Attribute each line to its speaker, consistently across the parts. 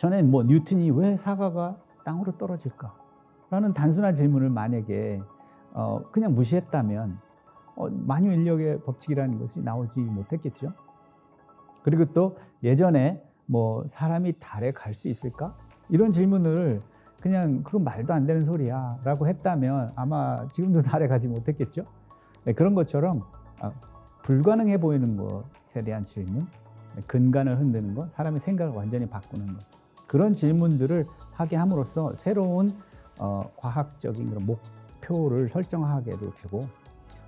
Speaker 1: 전에 뭐 뉴턴이 왜 사과가 땅으로 떨어질까? 라는 단순한 질문을 만약에 그냥 무시했다면 만유 인력의 법칙이라는 것이 나오지 못했겠죠. 그리고 또 예전에 뭐 사람이 달에 갈 수 있을까? 이런 질문을 그냥 그건 말도 안 되는 소리야 라고 했다면 아마 지금도 달에 가지 못했겠죠. 네, 그런 것처럼 불가능해 보이는 것에 대한 질문, 근간을 흔드는 것, 사람의 생각을 완전히 바꾸는 것, 그런 질문들을 하게 함으로써 새로운 과학적인 그런 목표를 설정하게도 되고,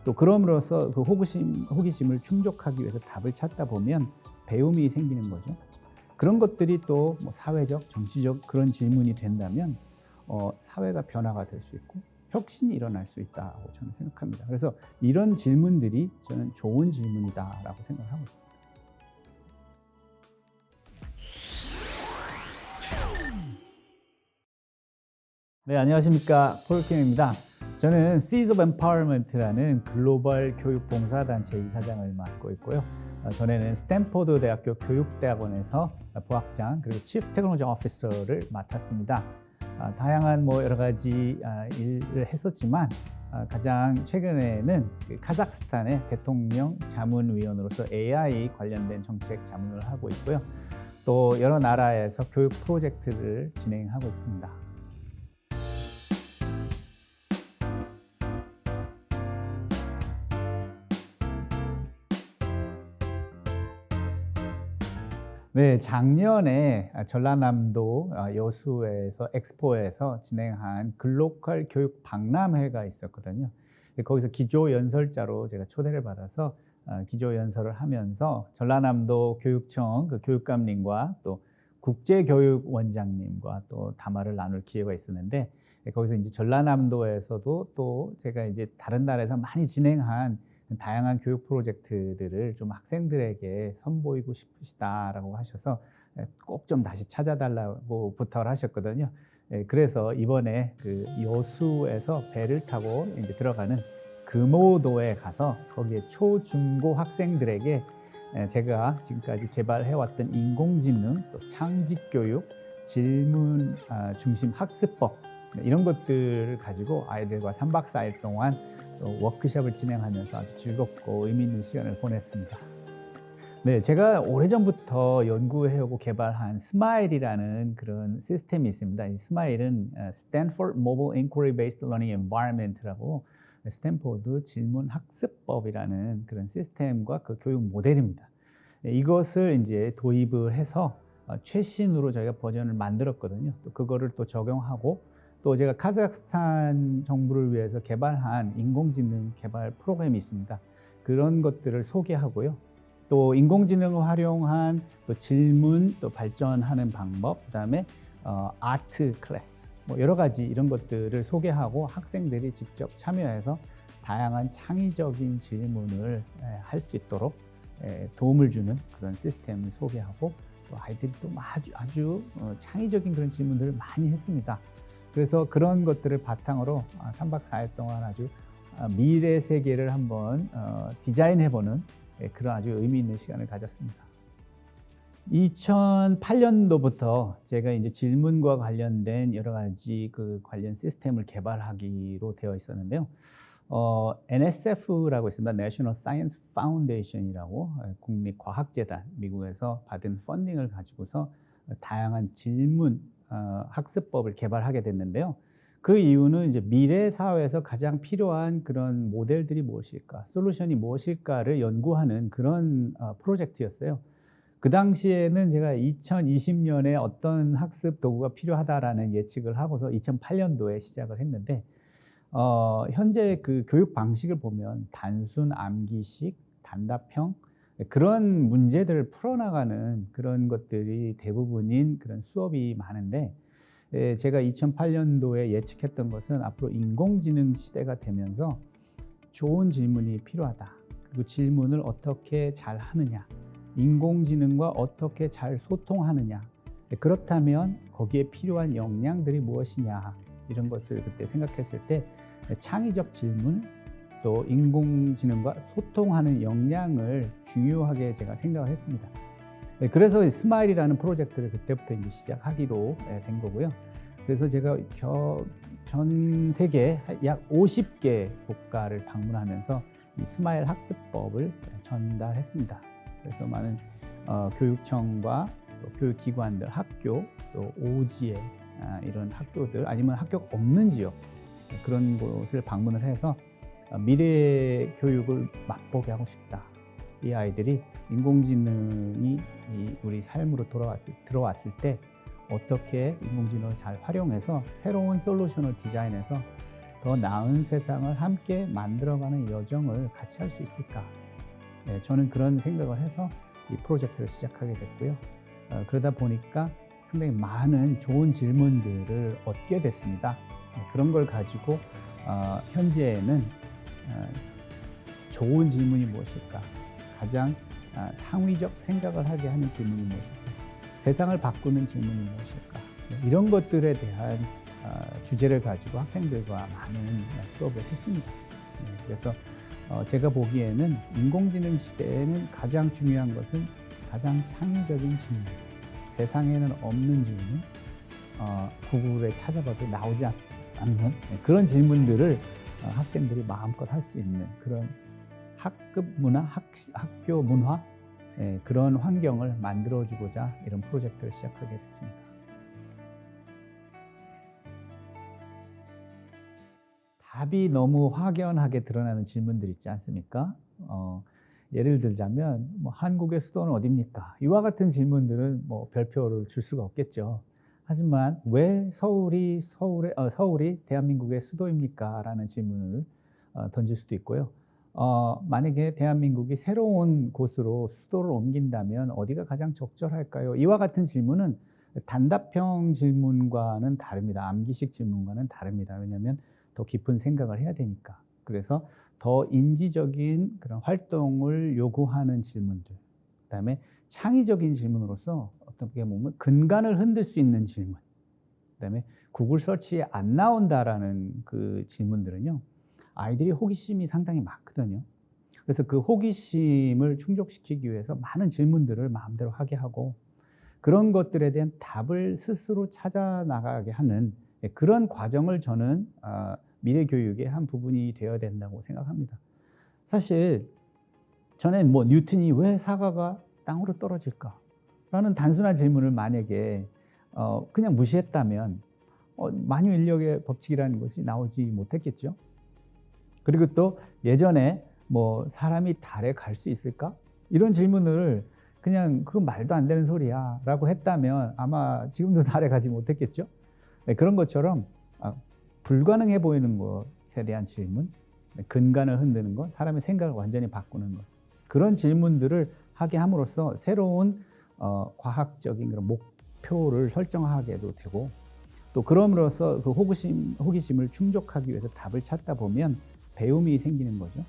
Speaker 1: 또 그럼으로써 그 호기심을 충족하기 위해서 답을 찾다 보면 배움이 생기는 거죠. 그런 것들이 또 뭐 사회적, 정치적 그런 질문이 된다면 사회가 변화가 될 수 있고 혁신이 일어날 수 있다고 저는 생각합니다. 그래서 이런 질문들이 저는 좋은 질문이다라고 생각하고 있습니다. 네, 안녕하십니까. 폴킴입니다. 저는 Seeds of Empowerment라는 글로벌 교육 봉사단체 이사장을 맡고 있고요. 전에는 스탠포드 대학교 교육대학원에서 부학장 그리고 Chief Technology Officer를 맡았습니다. 다양한 여러 가지 일을 했었지만 가장 최근에는 카자흐스탄의 대통령 자문위원으로서 AI 관련된 정책 자문을 하고 있고요. 또 여러 나라에서 교육 프로젝트를 진행하고 있습니다. 네, 작년에 전라남도 여수에서 엑스포에서 진행한 글로컬 교육 박람회가 있었거든요. 거기서 기조연설자로 제가 초대를 받아서 기조연설을 하면서 전라남도 교육청 그 교육감님과 또 국제교육원장님과 또 담화를 나눌 기회가 있었는데, 거기서 이제 전라남도에서도 또 제가 이제 다른 나라에서 많이 진행한 다양한 교육 프로젝트들을 좀 학생들에게 선보이고 싶으시다라고 하셔서 꼭 좀 다시 찾아달라고 부탁을 하셨거든요. 그래서 이번에 그 여수에서 배를 타고 이제 들어가는 금오도에 가서 거기에 초, 중고 학생들에게 제가 지금까지 개발해왔던 인공지능, 또 창직교육, 질문 중심 학습법 이런 것들을 가지고 아이들과 3박 4일 동안 워크숍을 진행하면서 아주 즐겁고 의미 있는 시간을 보냈습니다. 네, 제가 오래전부터 연구해오고 개발한 스마일이라는 그런 시스템이 있습니다. 이 스마일은 Stanford Mobile Inquiry Based Learning Environment라고 스탠포드 질문 학습법이라는 그런 시스템과 그 교육 모델입니다. 이것을 이제 도입을 해서 최신으로 저희가 버전을 만들었거든요. 또 그거를 또 적용하고, 또 제가 카자흐스탄 정부를 위해서 개발한 인공지능 개발 프로그램이 있습니다. 그런 것들을 소개하고요. 또 인공지능을 활용한 또 질문, 또 발전하는 방법, 그다음에 아트 클래스, 여러 가지 이런 것들을 소개하고 학생들이 직접 참여해서 다양한 창의적인 질문을 할 수 있도록 도움을 주는 그런 시스템을 소개하고, 또 아이들이 또 아주 창의적인 그런 질문들을 많이 했습니다. 그래서 그런 것들을 바탕으로 3박 4일 동안 아주 미래 세계를 한번 디자인해보는 그런 아주 의미 있는 시간을 가졌습니다. 2008년도부터 제가 이제 질문과 관련된 여러 가지 그 관련 시스템을 개발하기로 되어 있었는데요. NSF라고 있습니다. National Science Foundation이라고 국립과학재단, 미국에서 받은 펀딩을 가지고서 다양한 질문 학습법을 개발하게 됐는데요. 그 이유는 이제 미래 사회에서 가장 필요한 그런 모델들이 무엇일까, 솔루션이 무엇일까를 연구하는 그런 프로젝트였어요. 그 당시에는 제가 2020년에 어떤 학습 도구가 필요하다라는 예측을 하고서 2008년도에 시작을 했는데, 현재 그 교육 방식을 보면 단순 암기식, 단답형 그런 문제들을 풀어나가는 그런 것들이 대부분인 그런 수업이 많은데, 제가 2008년도에 예측했던 것은 앞으로 인공지능 시대가 되면서 좋은 질문이 필요하다. 그리고 질문을 어떻게 잘 하느냐, 인공지능과 어떻게 잘 소통하느냐, 그렇다면 거기에 필요한 역량들이 무엇이냐, 이런 것을 그때 생각했을 때 창의적 질문, 또 인공지능과 소통하는 역량을 중요하게 제가 생각을 했습니다. 네, 그래서 스마일이라는 프로젝트를 그때부터 이제 시작하기로 된 거고요. 그래서 제가 전 세계 약 50개 국가를 방문하면서 이 스마일 학습법을 전달했습니다. 그래서 많은 교육청과 또 교육기관들, 학교, 또 오지회 이런 학교들 아니면 학교가 없는 지역 그런 곳을 방문을 해서 미래 교육을 맛보게 하고 싶다. 이 아이들이 인공지능이 우리 삶으로 들어왔을 때 어떻게 인공지능을 잘 활용해서 새로운 솔루션을 디자인해서 더 나은 세상을 함께 만들어가는 여정을 같이 할 수 있을까? 네, 저는 그런 생각을 해서 이 프로젝트를 시작하게 됐고요. 그러다 보니까 상당히 많은 좋은 질문들을 얻게 됐습니다. 그런 걸 가지고 현재는 좋은 질문이 무엇일까? 가장 상위적 생각을 하게 하는 질문이 무엇일까? 세상을 바꾸는 질문이 무엇일까? 이런 것들에 대한 주제를 가지고 학생들과 많은 수업을 했습니다. 그래서 제가 보기에는 인공지능 시대에는 가장 중요한 것은 가장 창의적인 질문, 세상에는 없는 질문, 구글에 찾아봐도 나오지 않는 그런 질문들을 학생들이 마음껏 할 수 있는 그런 학급 문화, 학교 문화 그런 환경을 만들어주고자 이런 프로젝트를 시작하게 됐습니다. 답이 너무 확연하게 드러나는 질문들 있지 않습니까? 예를 들자면 한국의 수도는 어디입니까? 이와 같은 질문들은 별표를 줄 수가 없겠죠. 하지만 왜 서울이 대한민국의 수도입니까? 라는 질문을 던질 수도 있고요. 만약에 대한민국이 새로운 곳으로 수도를 옮긴다면 어디가 가장 적절할까요? 이와 같은 질문은 단답형 질문과는 다릅니다. 암기식 질문과는 다릅니다. 왜냐하면 더 깊은 생각을 해야 되니까. 그래서 더 인지적인 그런 활동을 요구하는 질문들, 그다음에 창의적인 질문으로서 어떻게 보면 근간을 흔들 수 있는 질문, 그다음에 구글 서치에 안 나온다라는 그 질문들은요, 아이들이 호기심이 상당히 많거든요. 그래서 그 호기심을 충족시키기 위해서 많은 질문들을 마음대로 하게 하고 그런 것들에 대한 답을 스스로 찾아 나가게 하는 그런 과정을 저는 미래 교육의 한 부분이 되어야 된다고 생각합니다. 사실 저는 뉴턴이 왜 사과가 땅으로 떨어질까? 라는 단순한 질문을 만약에 그냥 무시했다면 만유 인력의 법칙이라는 것이 나오지 못했겠죠. 그리고 또 예전에 사람이 달에 갈 수 있을까? 이런 질문을 그냥 그건 말도 안 되는 소리야 라고 했다면 아마 지금도 달에 가지 못했겠죠. 네, 그런 것처럼 불가능해 보이는 것에 대한 질문, 근간을 흔드는 것, 사람의 생각을 완전히 바꾸는 것, 그런 질문들을 하게 함으로써 새로운 과학적인 그런 목표를 설정하게도 되고 또 그럼으로써 그 호기심을 충족하기 위해서 답을 찾다 보면 배움이 생기는 거죠.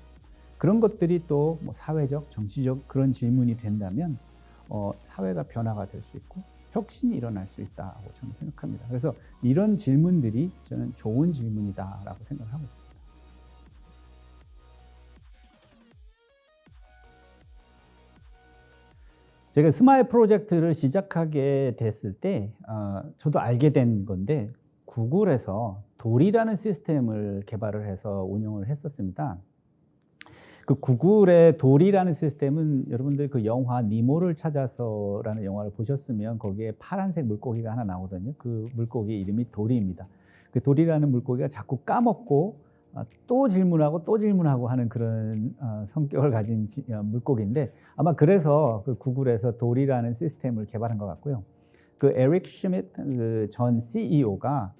Speaker 1: 그런 것들이 또 사회적, 정치적 그런 질문이 된다면 사회가 변화가 될 수 있고 혁신이 일어날 수 있다고 저는 생각합니다. 그래서 이런 질문들이 저는 좋은 질문이다라고 생각을 하고 있습니다. 제가 스마일 프로젝트를 시작하게 됐을 때 저도 알게 된 건데 구글에서 도리라는 시스템을 개발을 해서 운영을 했었습니다. 그 구글의 도리라는 시스템은 여러분들 그 영화 니모를 찾아서라는 영화를 보셨으면 거기에 파란색 물고기가 하나 나오거든요. 그 물고기 이름이 도리입니다. 그 도리라는 물고기가 자꾸 까먹고 또 질문하고 하는 그런 성격을 가진 물고기인데 아마 그래서 그 구글에서 도리라는 시스템을 개발한 것 같고요. 그 에릭 슈미트 전 CEO가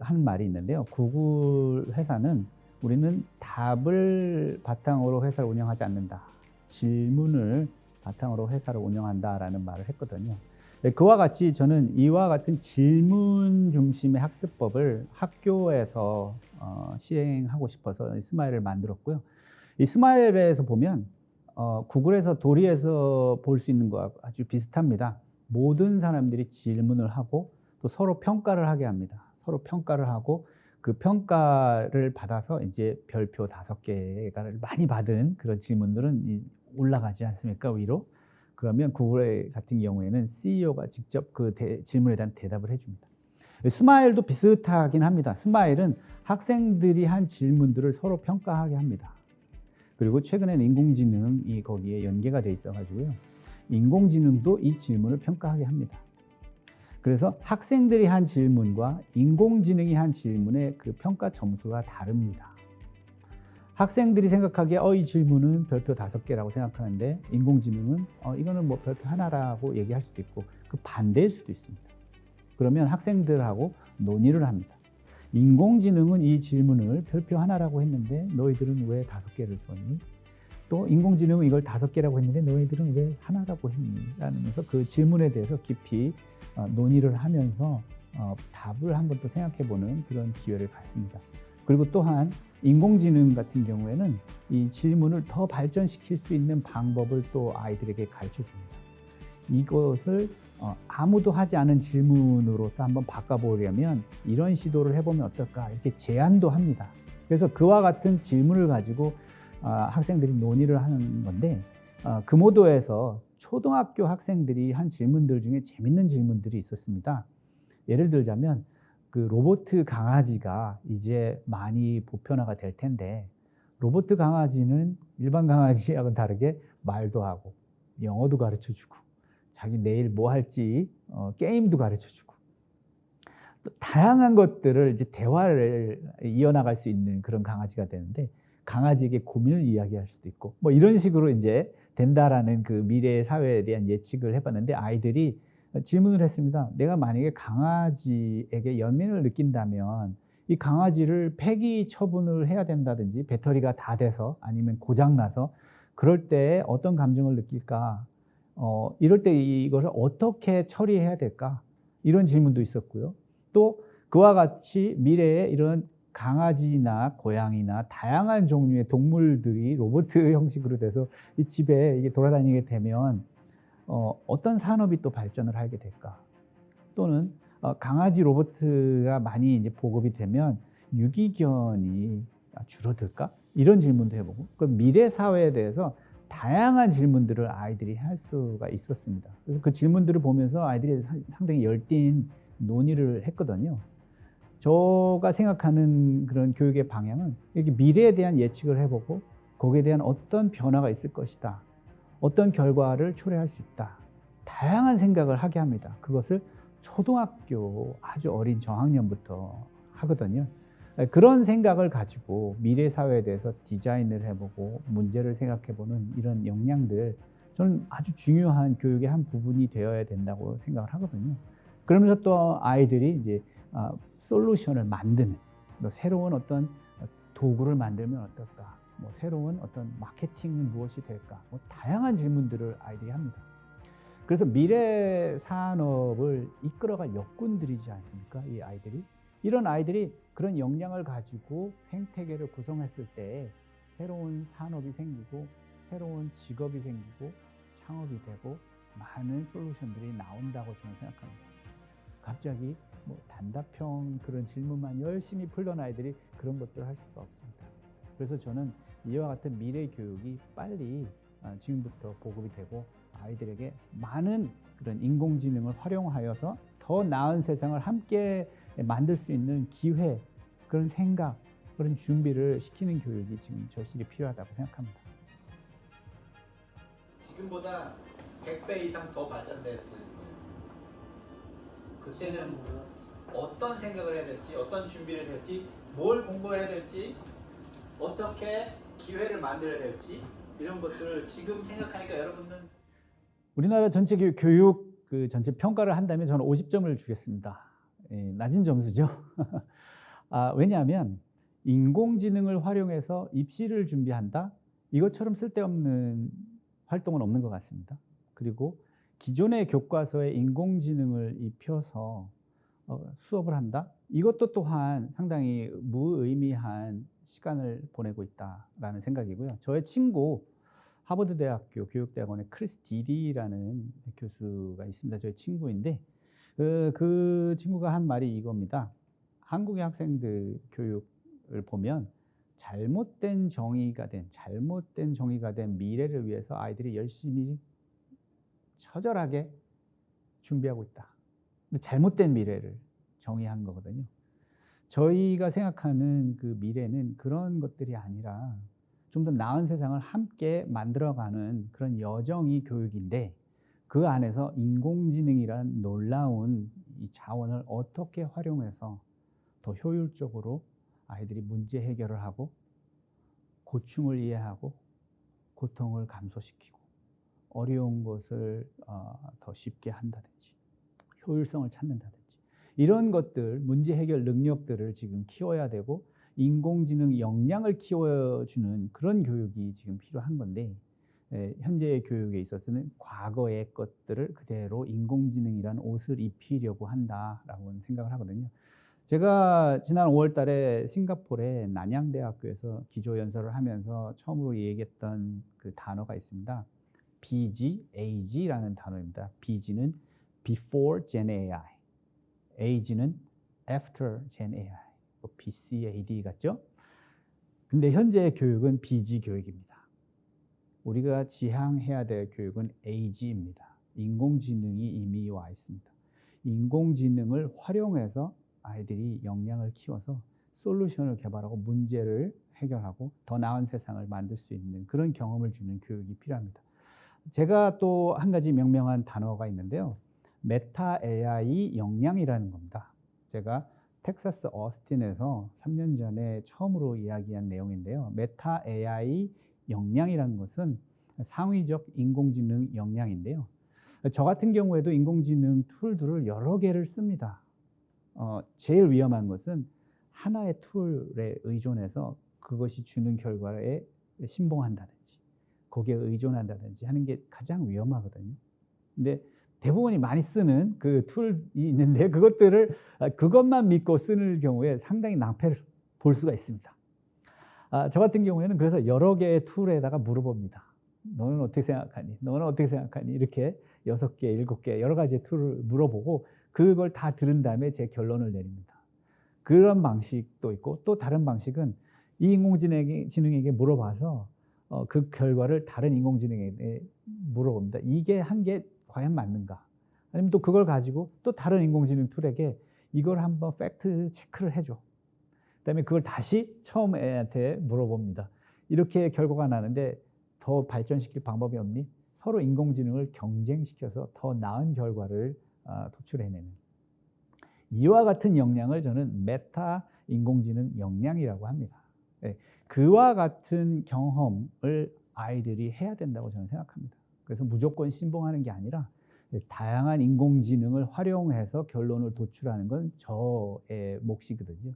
Speaker 1: 한 말이 있는데요. 구글 회사는 우리는 답을 바탕으로 회사를 운영하지 않는다. 질문을 바탕으로 회사를 운영한다라는 말을 했거든요. 그와 같이 저는 이와 같은 질문 중심의 학습법을 학교에서 시행하고 싶어서 스마일을 만들었고요. 이 스마일에서 보면 구글에서 도리에서 볼 수 있는 것과 아주 비슷합니다. 모든 사람들이 질문을 하고 또 서로 평가를 하게 합니다. 서로 평가를 하고 그 평가를 받아서 이제 별표 5개를 많이 받은 그런 질문들은 올라가지 않습니까? 위로. 그러면 구글 같은 경우에는 CEO가 직접 그 질문에 대한 대답을 해줍니다. 스마일도 비슷하긴 합니다. 스마일은 학생들이 한 질문들을 서로 평가하게 합니다. 그리고 최근에는 인공지능이 거기에 연계가 돼 있어가지고요. 인공지능도 이 질문을 평가하게 합니다. 그래서 학생들이 한 질문과 인공지능이 한 질문의 그 평가 점수가 다릅니다. 학생들이 생각하기에 이 질문은 별표 5개라고 생각하는데 인공지능은 이거는 뭐 별표 하나라고 얘기할 수도 있고 그 반대일 수도 있습니다. 그러면 학생들하고 논의를 합니다. 인공지능은 이 질문을 별표 하나라고 했는데 너희들은 왜 5개를 주었니? 또 인공지능은 이걸 5개라고 했는데 너희들은 왜 하나라고 했니? 라면서 그 질문에 대해서 깊이 논의를 하면서 답을 한번 또 생각해보는 그런 기회를 갖습니다. 그리고 또한 인공지능 같은 경우에는 이 질문을 더 발전시킬 수 있는 방법을 또 아이들에게 가르쳐 줍니다. 이것을 아무도 하지 않은 질문으로서 한번 바꿔보려면 이런 시도를 해보면 어떨까 이렇게 제안도 합니다. 그래서 그와 같은 질문을 가지고 학생들이 논의를 하는 건데 그 모도에서 초등학교 학생들이 한 질문들 중에 재밌는 질문들이 있었습니다. 예를 들자면 그 로봇 강아지가 이제 많이 보편화가 될 텐데 로봇 강아지는 일반 강아지하고는 다르게 말도 하고 영어도 가르쳐주고 자기 내일 뭐 할지 게임도 가르쳐주고 또 다양한 것들을 이제 대화를 이어나갈 수 있는 그런 강아지가 되는데 강아지에게 고민을 이야기할 수도 있고 뭐 이런 식으로 이제 된다라는 그 미래의 사회에 대한 예측을 해봤는데 아이들이 질문을 했습니다. 내가 만약에 강아지에게 연민을 느낀다면 이 강아지를 폐기 처분을 해야 된다든지 배터리가 다 돼서 아니면 고장나서 그럴 때 어떤 감정을 느낄까? 이럴 때 이것을 어떻게 처리해야 될까? 이런 질문도 있었고요. 또 그와 같이 미래에 이런 강아지나 고양이나 다양한 종류의 동물들이 로봇 형식으로 돼서 이 집에 이게 돌아다니게 되면 어떤 산업이 또 발전을 하게 될까? 또는 강아지 로봇가 많이 이제 보급이 되면 유기견이 줄어들까? 이런 질문도 해보고 그 미래 사회에 대해서 다양한 질문들을 아이들이 할 수가 있었습니다. 그래서 그 질문들을 보면서 아이들이 상당히 열띤 논의를 했거든요. 제가 생각하는 그런 교육의 방향은 이렇게 미래에 대한 예측을 해보고 거기에 대한 어떤 변화가 있을 것이다. 어떤 결과를 초래할 수 있다. 다양한 생각을 하게 합니다. 그것을 초등학교 아주 어린 저학년부터 하거든요. 그런 생각을 가지고 미래 사회에 대해서 디자인을 해보고 문제를 생각해보는 이런 역량들 저는 아주 중요한 교육의 한 부분이 되어야 된다고 생각을 하거든요. 그러면서 또 아이들이 이제 솔루션을 만드는 또 새로운 어떤 도구를 만들면 어떨까? 뭐 새로운 어떤 마케팅은 무엇이 될까? 뭐 다양한 질문들을 아이들이 합니다. 그래서 미래 산업을 이끌어갈 역군들이지 않습니까? 이 아이들이. 이런 아이들이 그런 역량을 가지고 생태계를 구성했을 때 새로운 산업이 생기고 새로운 직업이 생기고 창업이 되고 많은 솔루션들이 나온다고 저는 생각합니다. 갑자기 뭐 단답형 그런 질문만 열심히 풀던 아이들이 그런 것들을 할 수가 없습니다. 그래서 저는 이와 같은 미래 교육이 빨리 지금부터 보급이 되고 아이들에게 많은 그런 인공지능을 활용하여서 더 나은 세상을 함께 만들 수 있는 기회, 그런 생각, 그런 준비를 시키는 교육이 지금 절실히 필요하다고 생각합니다.
Speaker 2: 지금보다 100배 이상 더 발전됐을 거예요. 그때는 어떤 생각을 해야 될지, 어떤 준비를 해야 될지, 뭘 공부해야 될지, 어떻게 기회를 만들어야 될지 이런 것들을 지금 생각하니까 여러분은
Speaker 1: 우리나라 전체 교육 그 전체 평가를 한다면 저는 50점을 주겠습니다. 낮은 점수죠. 왜냐하면 인공지능을 활용해서 입시를 준비한다? 이것처럼 쓸데없는 활동은 없는 것 같습니다. 그리고 기존의 교과서에 인공지능을 입혀서 수업을 한다? 이것도 또한 상당히 무의미한 시간을 보내고 있다라는 생각이고요. 저의 친구 하버드 대학교 교육대학원의 크리스 디디라는 교수가 있습니다. 저의 친구인데 그 친구가 한 말이 이겁니다. 한국의 학생들 교육을 보면 잘못된 정의가 된 미래를 위해서 아이들이 열심히 처절하게 준비하고 있다. 근데 잘못된 미래를 정의한 거거든요. 저희가 생각하는 그 미래는 그런 것들이 아니라 좀 더 나은 세상을 함께 만들어가는 그런 여정이 교육인데, 그 안에서 인공지능이란 놀라운 이 자원을 어떻게 활용해서 더 효율적으로 아이들이 문제 해결을 하고 고충을 이해하고 고통을 감소시키고 어려운 것을 더 쉽게 한다든지 효율성을 찾는다든지 이런 것들, 문제 해결 능력들을 지금 키워야 되고 인공지능 역량을 키워주는 그런 교육이 지금 필요한 건데, 현재의 교육에 있어서는 과거의 것들을 그대로 인공지능이라는 옷을 입히려고 한다라고 생각을 하거든요. 제가 지난 5월 달에 싱가포르의 난양대학교에서 기조연설을 하면서 처음으로 얘기했던 그 단어가 있습니다. BGAG라는 단어입니다. BG는 Before Gen AI, AG는 After Gen AI, BCAD 같죠? 근데 현재의 교육은 BG 교육입니다. 우리가 지향해야 될 교육은 AG입니다. 인공지능이 이미 와 있습니다. 인공지능을 활용해서 아이들이 역량을 키워서 솔루션을 개발하고 문제를 해결하고 더 나은 세상을 만들 수 있는 그런 경험을 주는 교육이 필요합니다. 제가 또 한 가지 명명한 단어가 있는데요. 메타 AI 역량이라는 겁니다. 제가 텍사스 어스틴에서 3년 전에 처음으로 이야기한 내용인데요. 메타 AI 역량이라는 것은 상위적 인공지능 역량인데요. 저 같은 경우에도 인공지능 툴들을 여러 개를 씁니다. 제일 위험한 것은 하나의 툴에 의존해서 그것이 주는 결과에 신봉한다든지 거기에 의존한다든지 하는 게 가장 위험하거든요. 근데 대부분이 많이 쓰는 그 툴이 있는데 그것만 믿고 쓰는 경우에 상당히 낭패를 볼 수가 있습니다. 저 같은 경우에는 그래서 여러 개의 툴에다가 물어봅니다. 너는 어떻게 생각하니? 너는 어떻게 생각하니? 이렇게 6개, 7개 여러 가지 툴을 물어보고 그걸 다 들은 다음에 제 결론을 내립니다. 그런 방식도 있고 또 다른 방식은 이 인공지능에게 물어봐서 그 결과를 다른 인공지능에게 물어봅니다. 이게 한 게 과연 맞는가? 아니면 또 그걸 가지고 또 다른 인공지능 툴에게 이걸 한번 팩트 체크를 해줘. 그다음에 그걸 다시 처음 애한테 물어봅니다. 이렇게 결과가 나는데 더 발전시킬 방법이 없니? 서로 인공지능을 경쟁시켜서 더 나은 결과를 도출해내는 이와 같은 역량을 저는 메타 인공지능 역량이라고 합니다. 그와 같은 경험을 아이들이 해야 된다고 저는 생각합니다. 그래서 무조건 신봉하는 게 아니라 다양한 인공지능을 활용해서 결론을 도출하는 건 저의 몫이거든요.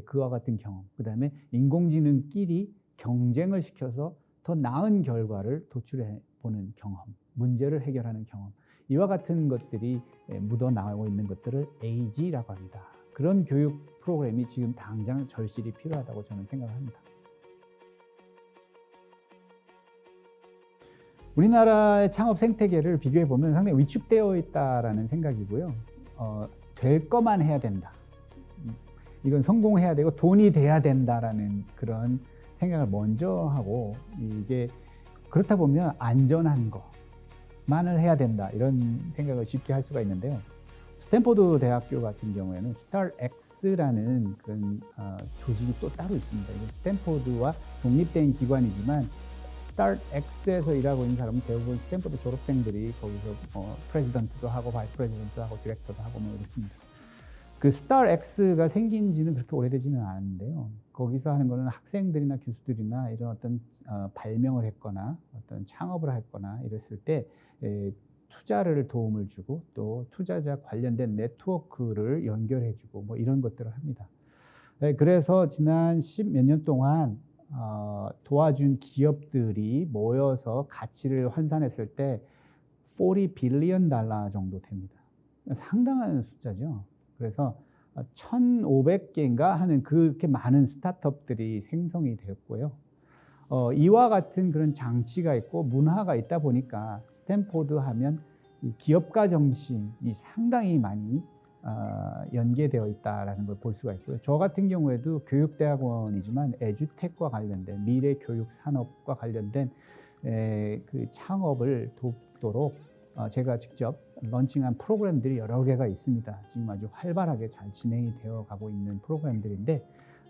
Speaker 1: 그와 같은 경험, 그 다음에 인공지능끼리 경쟁을 시켜서 더 나은 결과를 도출해보는 경험, 문제를 해결하는 경험, 이와 같은 것들이 묻어나오고 있는 것들을 AG라고 합니다. 그런 교육 프로그램이 지금 당장 절실히 필요하다고 저는 생각합니다. 우리나라의 창업 생태계를 비교해 보면 상당히 위축되어 있다라는 생각이고요. 될 것만 해야 된다. 이건 성공해야 되고 돈이 돼야 된다라는 그런 생각을 먼저 하고, 이게 그렇다 보면 안전한 것만을 해야 된다 이런 생각을 쉽게 할 수가 있는데요. 스탠포드 대학교 같은 경우에는 스타트X라는 그런 조직이 또 따로 있습니다. 이게 스탠포드와 독립된 기관이지만 스타트X에서 일하고 있는 사람은 대부분 스탠포드 졸업생들이 거기서 프레지던트도 하고 바이스 프레지던트도 하고 디렉터도 하고 뭐 이렇습니다. 그 스타트X가 생긴 지는 그렇게 오래되지는 않았는데요. 거기서 하는 거는 학생들이나 교수들이나 이런 어떤 발명을 했거나 어떤 창업을 했거나 이랬을 때 투자를 도움을 주고 또 투자자 관련된 네트워크를 연결해주고 뭐 이런 것들을 합니다. 그래서 지난 10몇 년 동안 도와준 기업들이 모여서 가치를 환산했을 때 $40 빌리언 정도 됩니다. 상당한 숫자죠. 그래서 1,500개인가 하는 그렇게 많은 스타트업들이 생성이 되었고요. 이와 같은 그런 장치가 있고 문화가 있다 보니까 스탠포드 하면 이 기업가 정신이 상당히 많이 연계되어 있다라는 걸 볼 수가 있고요. 저 같은 경우에도 교육대학원이지만 에듀텍과 관련된 미래 교육 산업과 관련된 그 창업을 돕도록 제가 직접 런칭한 프로그램들이 여러 개가 있습니다. 지금 아주 활발하게 잘 진행이 되어 가고 있는 프로그램들인데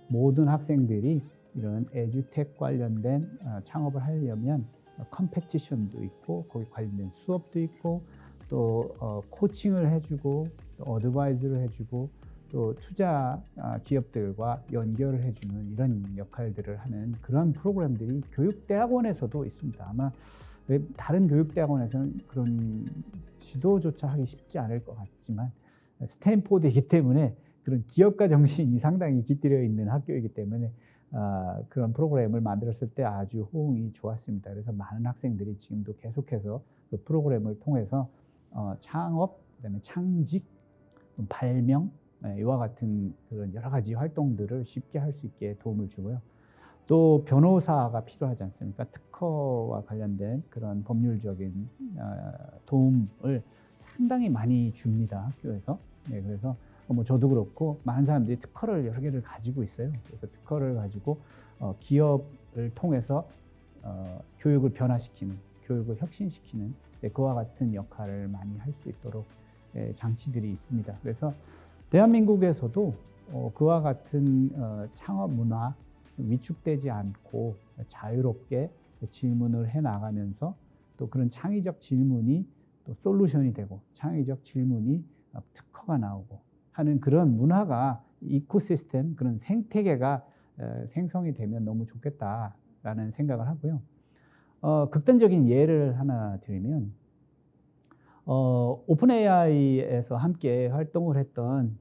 Speaker 1: 모든 학생들이 이런 에듀텍 관련된 창업을 하려면 컴페티션도 있고 거기 관련된 수업도 있고 또 코칭을 해주고 또 어드바이즈를 해주고 또 투자 기업들과 연결을 해주는 이런 역할들을 하는 그런 프로그램들이 교육대학원에서도 있습니다. 아마 다른 교육대학원에서는 그런 지도조차 하기 쉽지 않을 것 같지만 스탠포드이기 때문에 그런 기업가 정신이 상당히 깃들여 있는 학교이기 때문에 그런 프로그램을 만들었을 때 아주 호응이 좋았습니다. 그래서 많은 학생들이 지금도 계속해서 그 프로그램을 통해서 창업, 그다음에 창직, 발명 이와 같은 그런 여러 가지 활동들을 쉽게 할 수 있게 도움을 주고요. 또 변호사가 필요하지 않습니까? 특허와 관련된 그런 법률적인 도움을 상당히 많이 줍니다. 학교에서. 네, 그래서 뭐 저도 그렇고 많은 사람들이 특허를 여러 개를 가지고 있어요. 그래서 특허를 가지고 기업을 통해서 교육을 변화시키는, 교육을 혁신시키는 그와 같은 역할을 많이 할 수 있도록 장치들이 있습니다. 그래서 대한민국에서도 그와 같은 창업 문화 좀 위축되지 않고 자유롭게 질문을 해 나가면서 또 그런 창의적 질문이 또 솔루션이 되고 창의적 질문이 특허가 나오고 하는 그런 문화가 이코시스템 그런 생태계가 생성이 되면 너무 좋겠다라는 생각을 하고요. 극단적인 예를 하나 드리면 오픈 AI에서 함께 활동을 했던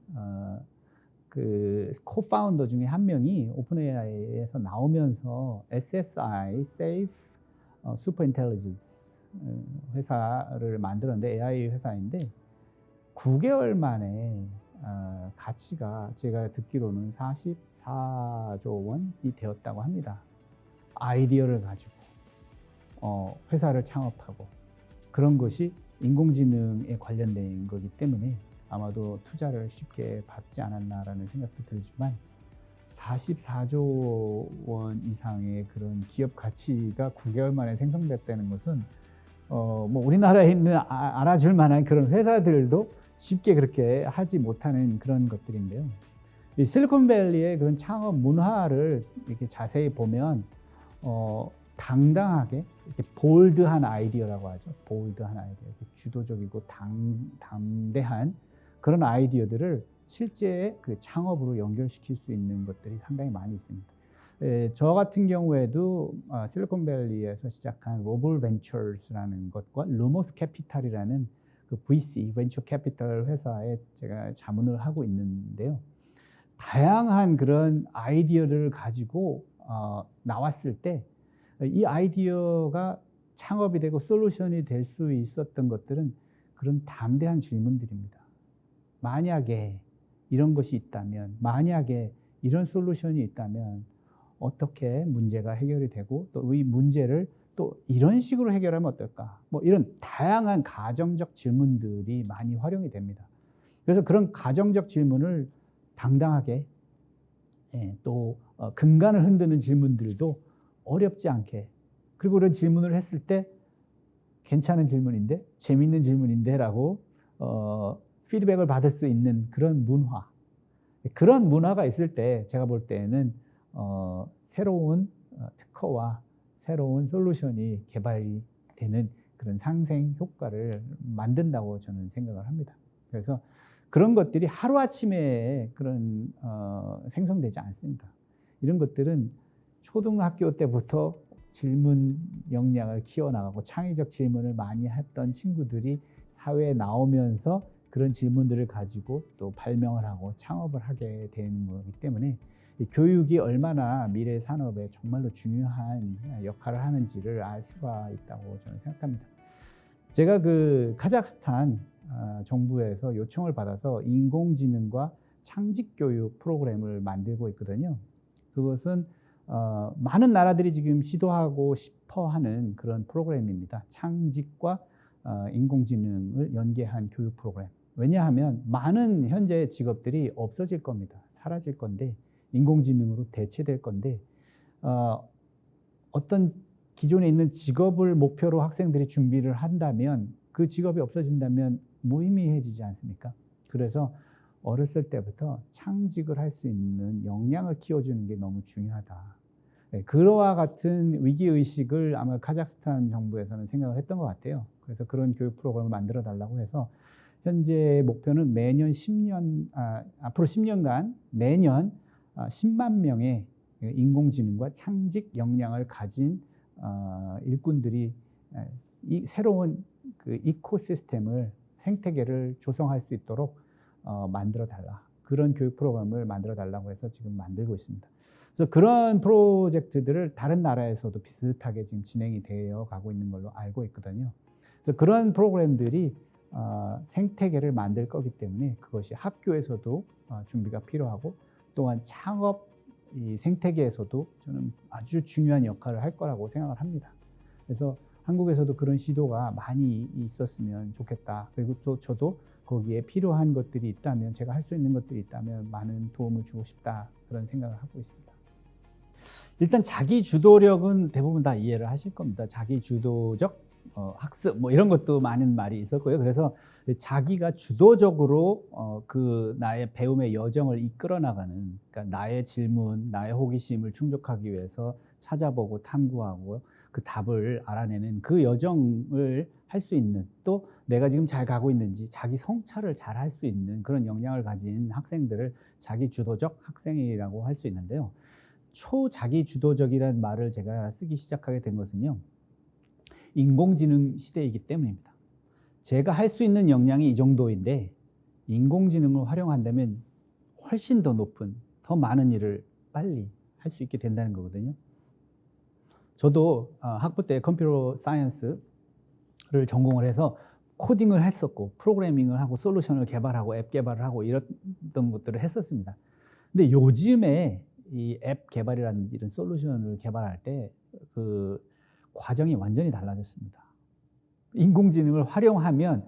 Speaker 1: 그 코파운더 중에 한 명이 오픈 AI에서 나오면서 SSI, Safe Super Intelligence 회사를 만들었는데 AI 회사인데 9개월 만에 가치가 제가 듣기로는 44조 원이 되었다고 합니다. 아이디어를 가지고 회사를 창업하고 그런 것이 인공지능에 관련된 거기 때문에 아마도 투자를 쉽게 받지 않았나라는 생각도 들지만 44조 원 이상의 그런 기업 가치가 9개월 만에 생성됐다는 것은 뭐 우리나라에 있는 알아줄 만한 그런 회사들도 쉽게 그렇게 하지 못하는 그런 것들인데요. 이 실리콘밸리의 그런 창업 문화를 이렇게 자세히 보면 당당하게 이렇게 볼드한 아이디어라고 하죠. 볼드한 아이디어, 이렇게 주도적이고 담대한 그런 아이디어들을 실제 그 창업으로 연결시킬 수 있는 것들이 상당히 많이 있습니다. 저 같은 경우에도 실리콘밸리에서 시작한 로볼 벤처스라는 것과 루머스 캐피탈이라는 그 VC, 벤처 캐피털 회사에 제가 자문을 하고 있는데요. 다양한 그런 아이디어를 가지고 나왔을 때 이 아이디어가 창업이 되고 솔루션이 될 수 있었던 것들은 그런 담대한 질문들입니다. 만약에 이런 것이 있다면, 만약에 이런 솔루션이 있다면 어떻게 문제가 해결이 되고 또 이 문제를 또 이런 식으로 해결하면 어떨까? 뭐 이런 다양한 가정적 질문들이 많이 활용이 됩니다. 그래서 그런 가정적 질문을 당당하게 또 근간을 흔드는 질문들도 어렵지 않게 그리고 그런 질문을 했을 때 괜찮은 질문인데 재밌는 질문인데 라고 피드백을 받을 수 있는 그런 문화, 그런 문화가 있을 때 제가 볼 때는 새로운 특허와 새로운 솔루션이 개발이 되는 그런 상생 효과를 만든다고 저는 생각을 합니다. 그래서 그런 것들이 하루아침에 그런 생성되지 않습니다. 이런 것들은 초등학교 때부터 질문 역량을 키워나가고 창의적 질문을 많이 했던 친구들이 사회에 나오면서 그런 질문들을 가지고 또 발명을 하고 창업을 하게 되는 거기 때문에 교육이 얼마나 미래 산업에 정말로 중요한 역할을 하는지를 알 수가 있다고 저는 생각합니다. 제가 그 카자흐스탄 정부에서 요청을 받아서 인공지능과 창직교육 프로그램을 만들고 있거든요. 그것은 많은 나라들이 지금 시도하고 싶어 하는 그런 프로그램입니다. 창직과 인공지능을 연계한 교육 프로그램. 왜냐하면 많은 현재 직업들이 없어질 겁니다. 사라질 건데 인공지능으로 대체될 건데 어떤 기존에 있는 직업을 목표로 학생들이 준비를 한다면 그 직업이 없어진다면 무의미해지지 않습니까? 그래서 어렸을 때부터 창직을 할 수 있는 역량을 키워주는 게 너무 중요하다. 그와 같은 위기의식을 아마 카자흐스탄 정부에서는 생각을 했던 것 같아요. 그래서 그런 교육 프로그램을 만들어 달라고 해서 현재 목표는 매년 앞으로 10년간 매년 10만 명의 인공지능과 창직 역량을 가진 일꾼들이 이 새로운 그 이코시스템을 생태계를 조성할 수 있도록 만들어 달라. 그런 교육 프로그램을 만들어 달라고 해서 지금 만들고 있습니다. 그래서 그런 프로젝트들을 다른 나라에서도 비슷하게 지금 진행이 되어 가고 있는 걸로 알고 있거든요. 그래서 그런 프로그램들이 생태계를 만들 거기 때문에 그것이 학교에서도 준비가 필요하고 또한 창업 이 생태계에서도 저는 아주 중요한 역할을 할 거라고 생각을 합니다. 그래서 한국에서도 그런 시도가 많이 있었으면 좋겠다. 그리고 또 저도 거기에 필요한 것들이 있다면, 제가 할 수 있는 것들이 있다면 많은 도움을 주고 싶다. 그런 생각을 하고 있습니다. 일단 자기 주도력은 대부분 다 이해를 하실 겁니다. 자기 주도적 학습 뭐 이런 것도 많은 말이 있었고요. 그래서 자기가 주도적으로 그 나의 배움의 여정을 이끌어 나가는, 그러니까 나의 질문, 나의 호기심을 충족하기 위해서 찾아보고 탐구하고 그 답을 알아내는 그 여정을 할 수 있는, 또 내가 지금 잘 가고 있는지 자기 성찰을 잘 할 수 있는 그런 역량을 가진 학생들을 자기 주도적 학생이라고 할 수 있는데요. 초자기 주도적이라는 말을 제가 쓰기 시작하게 된 것은요, 인공지능 시대이기 때문입니다. 제가 할 수 있는 역량이 이 정도인데 인공지능을 활용한다면 훨씬 더 높은, 더 많은 일을 빨리 할 수 있게 된다는 거거든요. 저도 학부 때 컴퓨터 사이언스를 전공을 해서 코딩을 했었고 프로그래밍을 하고 솔루션을 개발하고 앱 개발을 하고 이랬던 것들을 했었습니다. 근데 요즘에 이 앱 개발이라든지 이런 솔루션을 개발할 때 그 과정이 완전히 달라졌습니다. 인공지능을 활용하면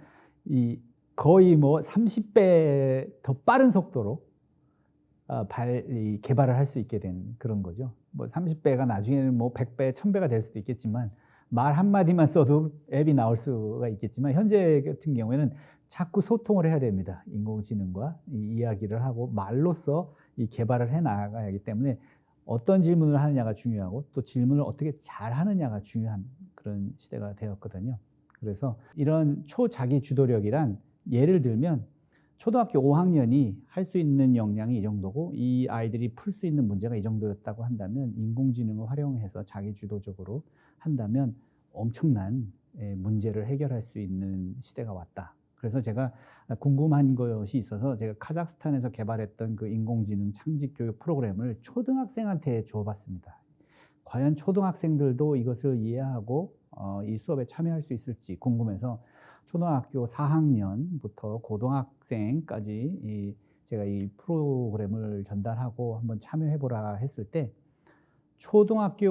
Speaker 1: 거의 뭐 30배 더 빠른 속도로 개발을 할 수 있게 된 그런 거죠. 뭐 30배가 나중에는 뭐 100배, 1000배가 될 수도 있겠지만, 말 한마디만 써도 앱이 나올 수가 있겠지만, 현재 같은 경우에는 자꾸 소통을 해야 됩니다. 인공지능과 이야기를 하고 말로써 이 개발을 해 나가야 하기 때문에 어떤 질문을 하느냐가 중요하고 또 질문을 어떻게 잘 하느냐가 중요한 그런 시대가 되었거든요. 그래서 이런 초자기 주도력이란, 예를 들면 초등학교 5학년이 할 수 있는 역량이 이 정도고 이 아이들이 풀 수 있는 문제가 이 정도였다고 한다면, 인공지능을 활용해서 자기 주도적으로 한다면 엄청난 문제를 해결할 수 있는 시대가 왔다. 그래서 제가 궁금한 것이 있어서 제가 카자흐스탄에서 개발했던 그 인공지능 창직 교육 프로그램을 초등학생한테 줘봤습니다. 과연 초등학생들도 이것을 이해하고 이 수업에 참여할 수 있을지 궁금해서 초등학교 4학년부터 고등학생까지 제가 이 프로그램을 전달하고 한번 참여해보라 했을 때, 초등학교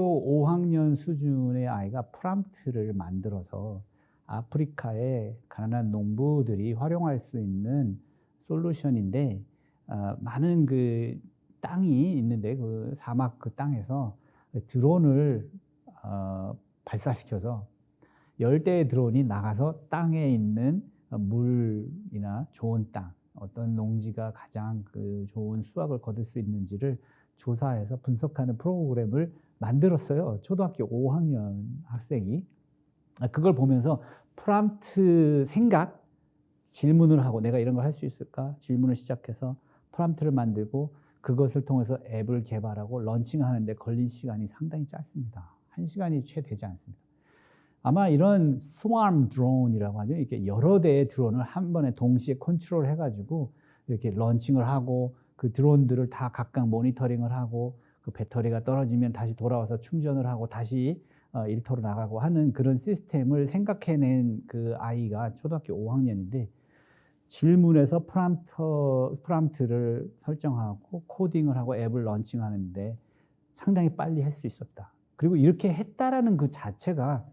Speaker 1: 5학년 수준의 아이가 프롬프트를 만들어서 아프리카의 가난한 농부들이 활용할 수 있는 솔루션인데, 많은 그 땅이 있는데 그 사막 그 땅에서 드론을 발사시켜서 10대의 드론이 나가서 땅에 있는 물이나 좋은 땅, 어떤 농지가 가장 그 좋은 수확을 거둘 수 있는지를 조사해서 분석하는 프로그램을 만들었어요. 초등학교 5학년 학생이. 그걸 보면서 프롬프트 생각, 질문을 하고 내가 이런 걸 할 수 있을까? 질문을 시작해서 프롬프트를 만들고 그것을 통해서 앱을 개발하고 런칭하는데 걸린 시간이 상당히 짧습니다. 1시간이 채 되지 않습니다. 아마 이런 스와름 드론이라고 하죠. 이렇게 여러 대의 드론을 한 번에 동시에 컨트롤 해가지고 이렇게 런칭을 하고 그 드론들을 다 각각 모니터링을 하고 그 배터리가 떨어지면 다시 돌아와서 충전을 하고 다시 일터로 나가고 하는 그런 시스템을 생각해낸 그 아이가 초등학교 5학년인데 질문에서 프롬프트를 설정하고 코딩을 하고 앱을 런칭하는데 상당히 빨리 할 수 있었다. 그리고 이렇게 했다라는 그 자체가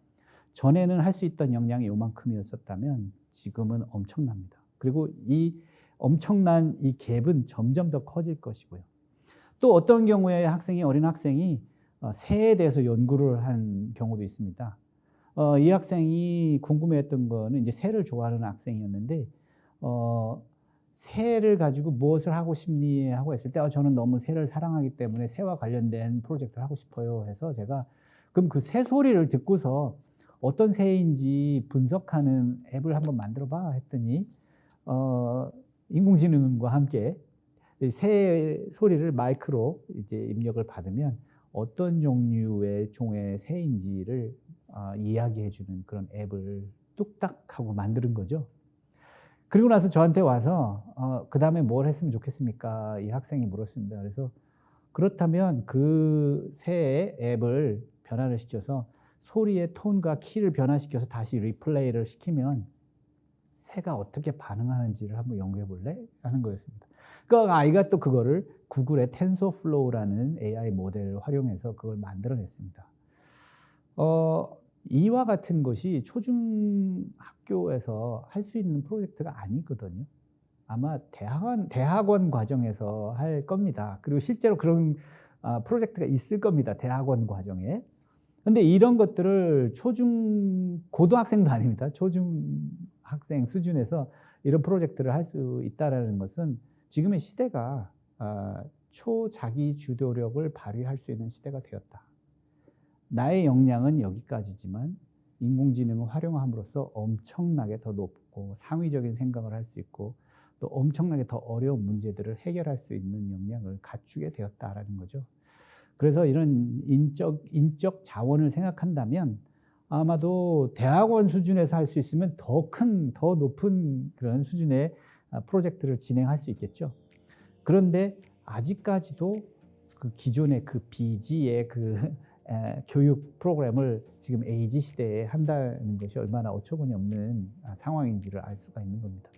Speaker 1: 전에는 할 수 있던 역량이 요만큼이었었다면 지금은 엄청납니다. 그리고 이 엄청난 이 갭은 점점 더 커질 것이고요. 또 어떤 경우에 어린 학생이 새에 대해서 연구를 한 경우도 있습니다. 이 학생이 궁금해했던 거는 이제 새를 좋아하는 학생이었는데 새를 가지고 무엇을 하고 싶니 하고 했을 때 저는 너무 새를 사랑하기 때문에 새와 관련된 프로젝트를 하고 싶어요 해서 제가 그럼 그 새 소리를 듣고서 어떤 새인지 분석하는 앱을 한번 만들어 봐 했더니 인공지능과 함께 새 소리를 마이크로 이제 입력을 받으면 어떤 종류의 종의 새인지를 이야기해 주는 그런 앱을 뚝딱 하고 만드는 거죠. 그리고 나서 저한테 와서 그다음에 뭘 했으면 좋겠습니까? 이 학생이 물었습니다. 그래서 그렇다면 그 새 앱을 변화를 시켜서 소리의 톤과 키를 변화시켜서 다시 리플레이를 시키면 새가 어떻게 반응하는지를 한번 연구해 볼래? 하는 거였습니다. 그러니까 아이가 또 그거를 구글의 텐서플로우라는 AI 모델을 활용해서 그걸 만들어냈습니다. 이와 같은 것이 초중학교에서 할 수 있는 프로젝트가 아니거든요. 아마 대학원 과정에서 할 겁니다. 그리고 실제로 그런 프로젝트가 있을 겁니다. 대학원 과정에. 근데 이런 것들을 고등학생도 아닙니다. 초중학생 수준에서 이런 프로젝트를 할 수 있다는 것은 지금의 시대가 초자기 주도력을 발휘할 수 있는 시대가 되었다. 나의 역량은 여기까지지만 인공지능을 활용함으로써 엄청나게 더 높고 상위적인 생각을 할 수 있고 또 엄청나게 더 어려운 문제들을 해결할 수 있는 역량을 갖추게 되었다라는 거죠. 그래서 이런 인적 자원을 생각한다면 아마도 대학원 수준에서 할 수 있으면 더 높은 그런 수준의 프로젝트를 진행할 수 있겠죠. 그런데 아직까지도 그 기존의 그 비지의 교육 프로그램을 지금 AG 시대에 한다는 것이 얼마나 어처구니 없는 상황인지를 알 수가 있는 겁니다.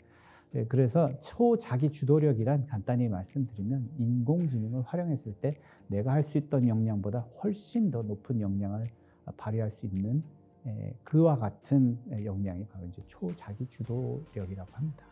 Speaker 1: 그래서 초자기 주도력이란 간단히 말씀드리면 인공지능을 활용했을 때 내가 할 수 있던 역량보다 훨씬 더 높은 역량을 발휘할 수 있는 그와 같은 역량이 바로 이제 초자기 주도력이라고 합니다.